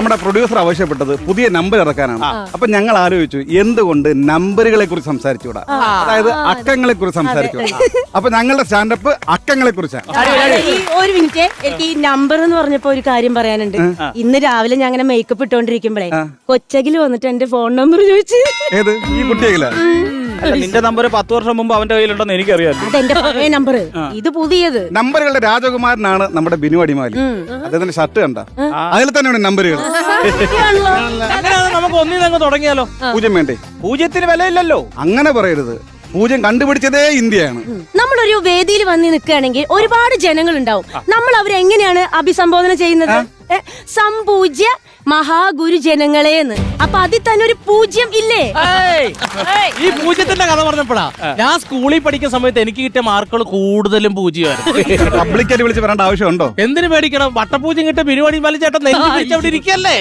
നമ്മുടെ പ്രൊഡ്യൂസർ ആവശ്യപ്പെട്ടത് പുതിയ നമ്പർ ഇറക്കാനാണ്. അപ്പൊ ഞങ്ങൾ ആലോചിച്ചു എന്തുകൊണ്ട് നമ്പറുകളെ കുറിച്ച് സംസാരിച്ചുകൂടാ, അതായത് അക്കങ്ങളെ കുറിച്ച് സംസാരിച്ചുകൂടാ. അപ്പൊ ഞങ്ങളുടെ സ്റ്റാൻഡപ്പ് അക്കങ്ങളെ കുറിച്ചാണ്. ഒരു മിനിറ്റ്, എനിക്ക് ഈ നമ്പർ എന്ന് പറഞ്ഞപ്പോ ഒരു കാര്യം പറയാനുണ്ട്. ഇന്ന് രാവിലെ ഞാൻ അങ്ങനെ മേക്കപ്പ് ഇട്ടോണ്ടിരിക്കുമ്പോഴേ കൊച്ചകിൽ വന്നിട്ട് എന്റെ ഫോൺ നമ്പർ ചോദിച്ചു. ഏത് ഈ കുട്ടിയെങ്കിലാ? നിന്റെ നമ്പർ 10 വർഷം മുമ്പ് അവന്റെ കയ്യിലുണ്ടെന്ന് എനിക്കറിയാം. അതെന്റെ പഴയ നമ്പർ, ഇത് പുതിയത്. നമ്പറുകളുടെ രാജകുമാരനാണ് നമ്മുടെ ബിനു അടിമാലി. അദ്ദേഹത്തിന്റെ ഷർട്ട് കണ്ട അതിൽ തന്നെയാണ് നമ്പറുകൾ. നമുക്ക് ഒന്നിനങ്ങ് തുടങ്ങിയാലോ? പൂജ്യം വേണ്ടേ? പൂജ്യത്തിന് വിലയില്ലല്ലോ. അങ്ങനെ പറയരുത്. പൂജ്യം കണ്ടുപിടിച്ചതേ ഇന്ത്യയാണ്. നമ്മളൊരു വേദിയിൽ വന്ന് നിൽക്കുകയാണെങ്കിൽ ഒരുപാട് ജനങ്ങൾ ഉണ്ടാവും. നമ്മൾ അവരെങ്ങനെയാണ് അഭിസംബോധന ചെയ്യുന്നത്? സംപൂജ്യ മഹാഗുരു ജനങ്ങളെന്ന്. അപ്പൊ അതിൽ തന്നെ ഒരു പൂജ്യം ഇല്ലേ? ഈ പൂജ്യത്തിന്റെ കഥ പറഞ്ഞപ്പോഴാ ഞാൻ സ്കൂളിൽ പഠിക്കുന്ന സമയത്ത് എനിക്ക് കിട്ടിയ മാർക്കുകൾ കൂടുതലും പൂജ്യമായിരുന്നു. പബ്ലിക്കായിട്ട് വിളിച്ച് പറയേണ്ട ആവശ്യമുണ്ടോ? എന്തിനു പേടിക്കണം? വട്ടപൂജ്യം കിട്ടിയ ബിരുവാണി ചേട്ടൻ അവിടെ ഇരിക്കല്ലേ?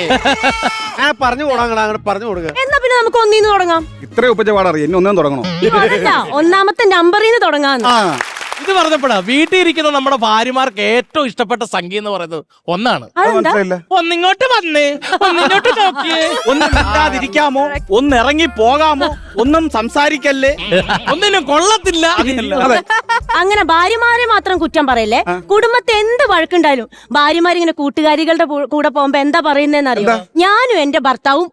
പറഞ്ഞു കൊടുക്കണം, അങ്ങനെ പറഞ്ഞു കൊടുക്കുക. എന്നാ പിന്നെ നമുക്ക് ഒന്നിന്ന് തുടങ്ങാം. ഇത്രയും ഉപജപാടറിയാം, ഇനി ഒന്നും തുടങ്ങണോ? ഒന്നാമത്തെ നമ്പറിൽ നിന്ന് തുടങ്ങാന്ന്. ഇത് പറഞ്ഞപ്പോഴാ വീട്ടിൽ ഇരിക്കുന്ന നമ്മുടെ ഭാര്യമാർക്ക് ഏറ്റവും ഇഷ്ടപ്പെട്ട സംഖ്യ എന്ന് പറയുന്നത് ഒന്നാണ്. ഒന്നിങ്ങോട്ട് വന്നേ, ഒന്നിങ്ങോട്ട് നോക്കിയേ, ഒന്നും മിണ്ടാതിരിക്കാമോ, ഒന്ന് ഇറങ്ങി പോകാമോ, ഒന്നും സംസാരിക്കല്ലേ, ഒന്നിനും കൊള്ളത്തില്ല. അങ്ങനെ ഭാര്യമാരെ മാത്രം കുറ്റം പറയല്ലേ. കുടുംബത്തെ എന്ത് വഴക്കുണ്ടായാലും ഭാര്യമാരിങ്ങനെ കൂട്ടുകാരികളുടെ കൂടെ പോകുമ്പോ എന്താ പറയുന്നതെന്ന് അറിയോ? ഞാനും എന്റെ ഭർത്താവും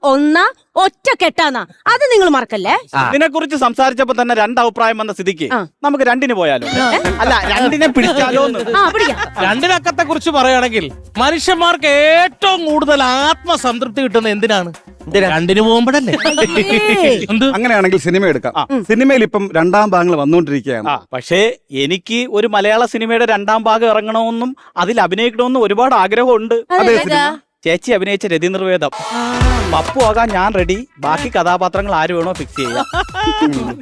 ഒറ്റ കെട്ടാന്നാ. അത് നിങ്ങൾ മറക്കല്ലേ. ഇതിനെ കുറിച്ച് സംസാരിച്ചപ്പോ തന്നെ രണ്ടഭിപ്രായം വന്ന സ്ഥിതിക്ക് നമുക്ക് രണ്ടിന് പോയാലോ? അല്ല, രണ്ടിനെ പിടിച്ചാലോ? രണ്ടിനക്കത്തെ കുറിച്ച് പറയുകയാണെങ്കിൽ മനുഷ്യന്മാർക്ക് ഏറ്റവും കൂടുതൽ ആത്മസംതൃപ്തി കിട്ടുന്നത് എന്തിനാണ്? രണ്ടിന് പോകുമ്പോഴല്ലേ. അങ്ങനെയാണെങ്കിൽ സിനിമ എടുക്കാം. സിനിമയിൽ ഇപ്പം രണ്ടാം ഭാഗങ്ങൾ വന്നുകൊണ്ടിരിക്കുകയാണ്. പക്ഷേ എനിക്ക് ഒരു മലയാള സിനിമയുടെ രണ്ടാം ഭാഗം ഇറങ്ങണമെന്നും അതിൽ അഭിനയിക്കണമെന്നും ഒരുപാട് ആഗ്രഹമുണ്ട്. ചേച്ചി അഭിനയിച്ച രതി നിർവേദം. പപ്പു ആകാൻ ഞാൻ റെഡി. ബാക്കി കഥാപാത്രങ്ങൾ ആര് വേണോ ഫിക്സ് ചെയ്യാം.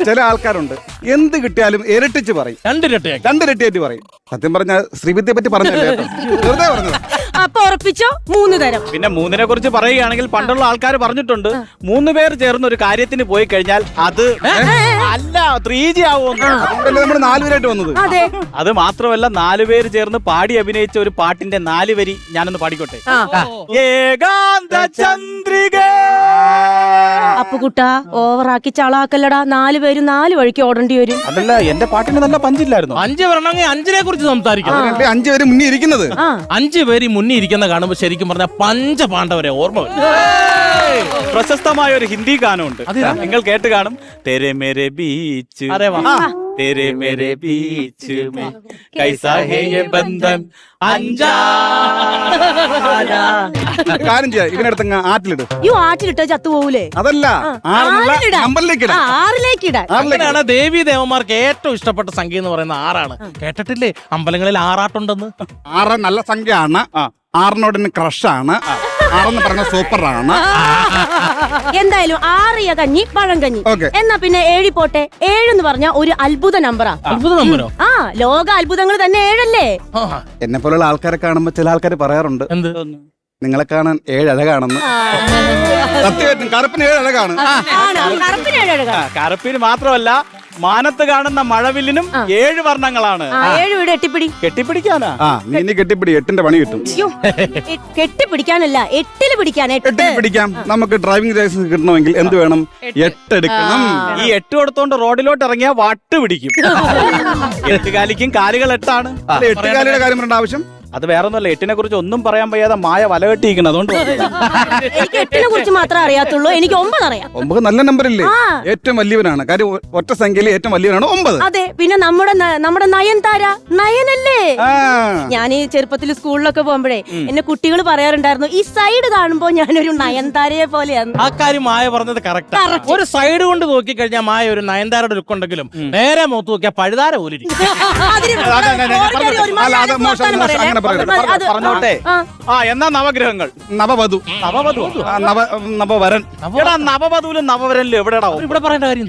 ചില ആൾക്കാരുണ്ട് എന്ത് കിട്ടിയാലും ഇരട്ടിച്ച് പറയും, രണ്ടിരട്ടിയായിട്ട് പറയും. സത്യം പറഞ്ഞ ശ്രീവിദ്യയെ പറ്റി പറഞ്ഞല്ലേ, വെറുതെ പറഞ്ഞത്. അപ്പൊ ഉറപ്പിച്ചോ 3 തരം. പിന്നെ 3നെ കുറിച്ച് പറയുകയാണെങ്കിൽ പണ്ടുള്ള ആൾക്കാർ പറഞ്ഞിട്ടുണ്ട് 3 പേർ ചേർന്ന് ഒരു കാര്യത്തിന് പോയി കഴിഞ്ഞാൽ അത് അല്ല 3G ആവുമെന്ന്. നമ്മൾ 4 പേരായിട്ട് വന്നത്. അത് മാത്രമല്ല 4 പേര് ചേർന്ന് പാടി അഭിനയിച്ച ഒരു പാട്ടിന്റെ 4 വരി ഞാനൊന്ന് പാടിക്കോട്ടെ. ഏകാന്ത ചന്ദ്രിക. അപ്പുകുട്ടാ, ഓവറാക്കി ചളാക്കല്ലടാ. 4 പേരും 4 വഴിക്ക് ഓടേണ്ടി വരും. അതല്ല, എന്റെ പാട്ടിന് നല്ല പഞ്ചില്ലായിരുന്നു. 5 വരണമെങ്കിൽ 5നെ കുറിച്ച് സംസാരിക്കാം. 5 പേര് മുന്നിൽ ഇരിക്കുന്നത്. 5 പേര് മുന്നിൽ ഇരിക്കുന്ന കാണുമ്പോ ശരിക്കും പറഞ്ഞ പഞ്ചപാണ്ഡവരെ ഓർമ്മ വരും. പ്രശസ്തമായ ഒരു ഹിന്ദി ഗാനമുണ്ട്, നിങ്ങൾ കേട്ട് കാണും. തെരെ മേരെ ബീച്ച്, तेरे मेरे बीच में कैसा है ये बंधन കാര്യം ചെയ്യാം, ഇവനടുത്തങ്ങ് ആറ്റിലിട്. ആറ്റിലിട്ട് ചത്തുപോകൂലേ? അതല്ല, അങ്ങനെയാണ് ദേവീ ദേവന്മാർക്ക് ഏറ്റവും ഇഷ്ടപ്പെട്ട സംഖ്യ എന്ന് പറയുന്ന 6ആണ്. കേട്ടിട്ടില്ലേ അമ്പലങ്ങളിൽ ആറാട്ടുണ്ടെന്ന്? 6 നല്ല സംഖ്യയാണ്. 6നോട് ക്രഷാണ്. 6 പറഞ്ഞ സൂപ്പറാണ്. എന്തായാലും 6 കഞ്ഞി പഴം കഞ്ഞി. എന്നാ പിന്നെ 7 പോട്ടെ. 7 എന്ന് പറഞ്ഞ ഒരു അത്ഭുത നമ്പറാ. അത്ഭുത നമ്പറോ? ലോക അത്ഭുതങ്ങൾ തന്നെ 7 അല്ലേ? എന്നെ പോലുള്ള ആൾക്കാരെ കാണുമ്പോ ചില ആൾക്കാർ പറയാറുണ്ട് നിങ്ങളെ കാണാൻ 7 അഴകാണെന്ന്. സത്യമായിട്ടും കറുപ്പിന് 7 അഴകാണ്. കറുപ്പിന് മാത്രമല്ല, മാനത്ത് കാണുന്ന മഴവില്ലിനും 7 വർണ്ണങ്ങളാണ്. 7 വീട് കെട്ടിപ്പിടിക്കാനാ? നീ കെട്ടിപ്പിടി, 8ന്റെ പണി കിട്ടും. കെട്ടിപ്പിടിക്കാനല്ല, 8 പിടിക്കാൻ. പിടിക്കാം. നമുക്ക് ഡ്രൈവിംഗ് ലൈസൻസ് കിട്ടണമെങ്കിൽ എന്ത് വേണം? 8 എടുക്കണം. ഈ 8 കൊടുത്തോണ്ട് റോഡിലോട്ട് ഇറങ്ങിയാ വട്ട് പിടിക്കും. 8 കാലിക്കും കാലുകൾ 8ആണ്. 8 കാലിയുടെ കാര്യം പറയേണ്ട ആവശ്യം? അത് വേറൊന്നുമല്ല, 8നെ കുറിച്ച് ഒന്നും പറയാൻ വയ്യാതെ മായ വല കെട്ടിയിരിക്കണം. അതുകൊണ്ട് എനിക്ക് 8നെ കുറിച്ച് മാത്രമേ അറിയാത്തുള്ളൂ. എനിക്ക് 9 അറിയാം. 9 നല്ല നമ്പറില്ലേ? ഏറ്റവും വലിയവനാണ്. കാര്യം ഒറ്റ സംഖ്യയിൽ ഏറ്റവും വലിയവനാണ് 9. അതെ, പിന്നെ നമ്മുടെ നയൻതാര നയനല്ലേ? ഞാൻ ഈ ചെറുപ്പത്തിൽ സ്കൂളിലൊക്കെ പോകുമ്പോഴേ എന്നെ കുട്ടികൾ പറയാറുണ്ടായിരുന്നു, ഈ സൈഡ് കാണുമ്പോ ഞാനൊരു നയൻതാരയെ പോലെയാണ്. ആ കാര്യം മായ പറഞ്ഞത് കറക്റ്റ്. ഒരു സൈഡ് കൊണ്ട് നോക്കി കഴിഞ്ഞാൽ മായ ഒരു നയൻതാരയുടെ ലുക്ക് ഉണ്ടെങ്കിലും നേരെ മുഖത്ത് നോക്കിയാൽ പഴുതാര പോലെ ഇരിക്കും. പറഞ്ഞോട്ടെ. എന്നാ നവഗ്രഹങ്ങൾ. നവവധു, നവവരൻ. നവവധുവിലും നവവരനിലും എവിടെയാ ഇവിടെ പറയേണ്ട കാര്യം?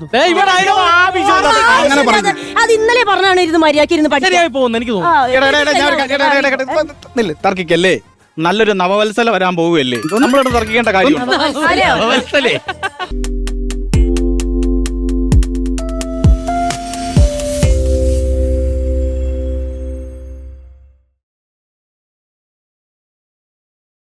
അത് ഇന്നലെ പറഞ്ഞാണ് ഇരുന്ന് മര്യാദയ്ക്ക് ഇരുന്ന് ശരിയായി പോകുന്നു എനിക്ക് തോന്നുന്നു. തർക്കിക്കല്ലേ? നല്ലൊരു നവവത്സല വരാൻ പോവുകയല്ലേ, നമ്മളോട് തർക്കിക്കേണ്ട കാര്യം?